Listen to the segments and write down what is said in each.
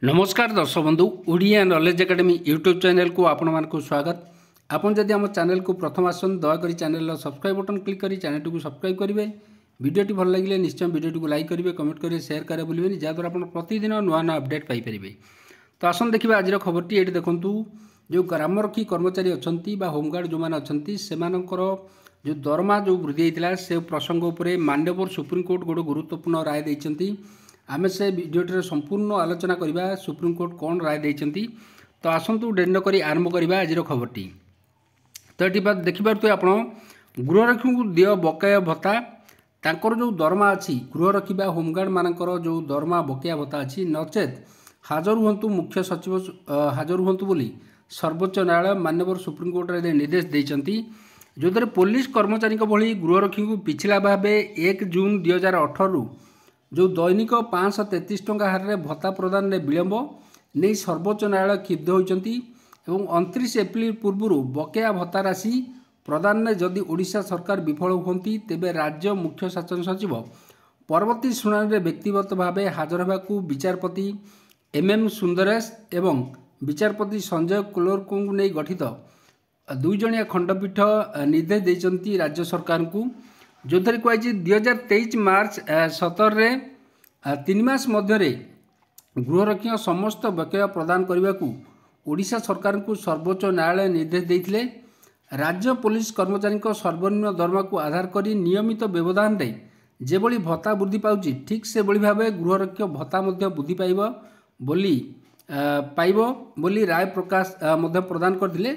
नमस्कार दर्शक बंधु Odia knowledge academy YouTube channel को आपण मानक स्वागत। आपन जदि आम चैनल को प्रथम आसन दयाकोरी चैनल सब्सक्राइब बटन क्लिक करी चैनल को सब्सक्राइब करेंगे। वीडियोटी भल लगे निश्चय वीडियो को लाइक करेंगे, कमेंट करेंगे, शेयर करें भूलें जहाँद्वारा आप प्रतिदिन नुआ नुआ अपडेट पाइपर। तो आसन देखिए आज खबरटी ये देखूँ जो ग्रामरक्षी कर्मचारी अच्छा होमगार्ड जो मैंने अच्छा जो दरमा जो वृद्धि होता से प्रसंग उपर माननीय सुप्रीमकोर्ट गोटे गुरुत्वपूर्ण राय देते। आम से भिडियोटे संपूर्ण आलोचना करवा सुप्रीमकोर्ट कौन राय देते। तो आसतु डेरी नक आरंभ करवा आज खबरटी। तो ये देखिपे आप गृहरक्षी को दिय बकाया भत्ता तांकर जो दरमा अच्छी गृहरक्षी होमगार्ड मानकर जो दरमा बकाया भत्ता अच्छी नचेत हाजर हूँ मुख्य सचिव हाजर हूँ बोली सर्वोच्च न्यायालय माननीय सुप्रीमकोर्ट निर्देश देते। जो पुलिस कर्मचारी भली गृहरक्षी को पिछला भाव 1 जून 2018 जो दैनिक 533 टंका हारे भत्ता प्रदान में विलंब नहीं सर्वोच्च न्यायालय क्षुब्ध होती। 29 एप्रिल पूर्व बकाया भत्ता राशि प्रदान में जदि ओडिशा सरकार विफल होती तेबे राज्य मुख्य शासन सचिव परवर्ती शुणाणी में व्यक्तिगत भाव हाजर होगा विचारपति MM सुंदरेश एवं विचारपति संजय कुलोर को नहीं गठित 2 जणिया खंडपीठ निर्देश देते राज्य सरकार को। जो थी कहुई 2023 मार्च 17 3 मास मध्य गृहरक्षी समस्त बकाया प्रदान करने को ओडिशा सरकार को सर्वोच्च न्यायालय निर्देश देते। राज्य पुलिस कर्मचारी सर्वनिम्न दरमा को आधार कर नियमित व्यवधान रे जेभली भत्ता वृद्धि पाउछि ठीक से भली भाव गृहरक्षी भत्ता वृद्धि पाइब राय प्रकाश प्रदान करथिले।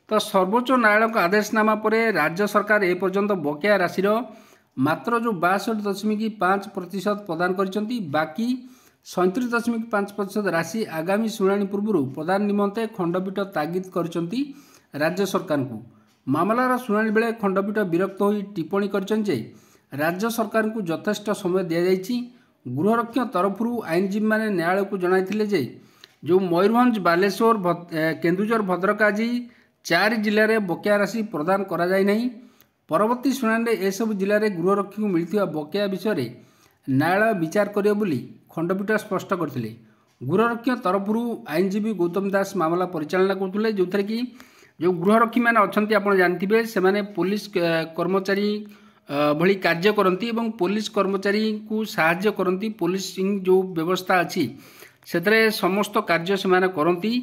तो सर्वोच्च न्यायालय आदेशनामा पर राज्य सरकार ए पर्यंत बकाया राशि मात्र जो 62.5% प्रदान करछंती बाकी 37.5% राशि आगामी शुणाणी पूर्व प्रदान निमंते खंडपीठ तागिद करछंती राज्य सरकार को। मामलार शुणाणी बेले खंडपीठ विरक्त होई टिप्पणी करछन जे राज्य सरकार को यथेष्ट समय दिया जायछि। गृहरक्षी तरफरु आईनजीवी माने न्यायालय को जणाइथिले जे जो मयूरभंज बालेश्वर केन्दुझर भद्रक आदि 4 जिले में बकाया राशि प्रदान करा जाय नहीं। परवर्ती शुणाणी में सब जिले में गृहरक्षी को मिलता बकाया विषय न्यायालय विचार करियो बोली खंडपीठ स्पष्ट करथिले। गृहरक्षी तरफरु आईनजीवी गौतम दास मामला परिचालना करथिले जो थरे कि जो गृहरक्षी माने अछंती आपण जानथिबे से माने पुलिस कर्मचारी भली कार्य करती एवं पुलिस कर्मचारी को साहाय्य करती पुलिसिंग जो व्यवस्था अच्छी से समस्त कार्य से माने करती।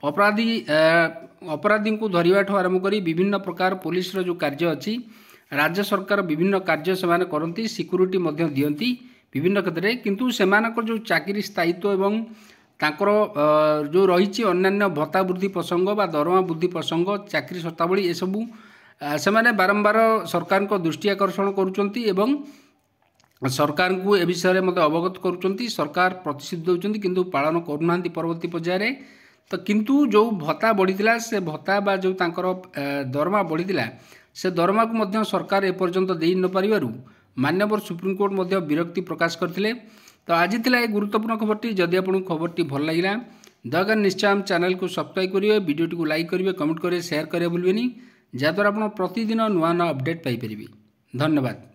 अपराधी को धरिबा ठो आरंभ करी विभिन्न प्रकार पुलिस जो कार्य अच्छी राज्य सरकार विभिन्न कार्य से माने करती सिक्यूरिटी मध्य दियंती विभिन्न क्षेत्र में किंतु सेमानकर जो चाकरी स्थायित्व एवं तांकर जो रही अन्य भत्ता वृद्धि प्रसंग बा दरमा वृद्धि प्रसंग चाकरी शर्तावली ये सबू से माने बारंबार सरकार को दृष्टि आकर्षण करुचंती एवं सरकार को ए विषय में अवगत करुचंती। सरकार प्रतिश्रुति देउचंती किंतु पालन करूनांती परवर्ती पर्याय। तो किंतु जो भत्ता बढ़ीला से भत्ता बा जो तांकर दरमा बढ़ीला से दरमा को मध्य सरकार एपर्यंत दे न पारिबारु माननीय सुप्रीमकोर्ट मध्य विरक्ति प्रकाश करथिले। तो आज थिला ए गुरुत्वपूर्ण खबरटी। जदि आपन खबरटी भल लागिला दयाकर निश्चय हम चैनल को सब्सक्राइब करिवे, वीडियोटी को लाइक करिवे, कमेंट करिवे, शेयर करिवे भूलिबेनी जहाँद्वारा आप प्रतिदिन नुआ नुआ अपडेट पाइपर। धन्यवाद।